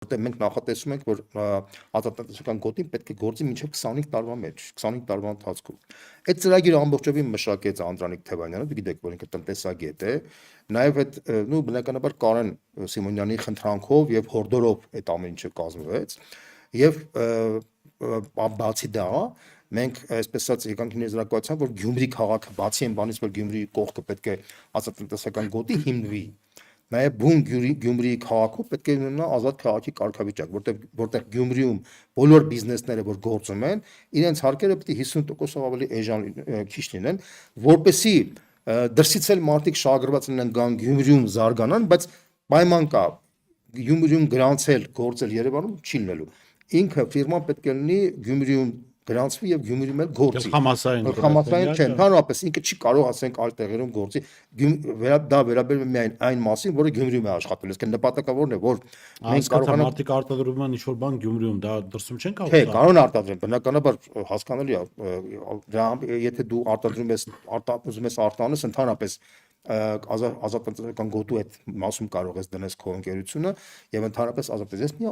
որտեղ մենք նախատեսում ենք, որ ազատատեսական գոտին պետք է գործի մինչև 25 տարվա մեջ, 25 տարվա ընթացքում։ Այդ ծրագիրը ամբողջովին մշակեց Անդրանիկ Թևանյանը, գիտեք, որ ինքը տնտեսագետ է, նաև այդ բնականաբար Կարեն Սիմոնյանի խնդրանքով եւ հորդորով այդ ամեն ինչը կազմվեց, եւ բացի դա մենք այսպես ասած եկանք ներզրակացության, որ Գյումրի քաղաքը բացի այն բանից, որ Գյումրի կողքը պետք է ազատատեսական գոտի հիմնվի, նաև բուն Գյումրիի քաղաքում պետք է ունենա ազատ քաղաքի կարգավիճակ, որտեղ Գյումրիում բոլոր բիզնեսները, որ գործում են, իրենց հարկերը պետք է 50%-ով ավելի էժան քիչ լինեն, որպեսզի դրսից էլ մարդիկ շահագրգռված լինեն գան Գյումրիում զարգանան, բայց պայման կա Գյումրիում գրանցել գործել Երևանում չի լինելու։ Ինքը ֆիրման պետք է լինի Գյումրիում գրանցվի եւ Գյումրիում էլ գործի։ Համասային չէ, ընդհանրապես ինքը չի կարող ասենք այլ տեղերում գործի։ Դա վերաբերում է միայն այն մասին, որը Գյումրիում է աշխատել։ Իսկ նպատակավորն է, որ մենք կարողանանք մարդիկ արտադրում են ինչ-որ բան Գյումրիում, դա դրսում չեն կարող։ Չէ, կարող են արտադրել, բնականաբար հասկանալի է, եթե դու արտադրում ես, ուզում ես արտանես, ընդհանրապես ազատատեսական գոտու այդ մասում կարող ես դնես քո ընկերությունը եւ ընդհանրապես ազատես մի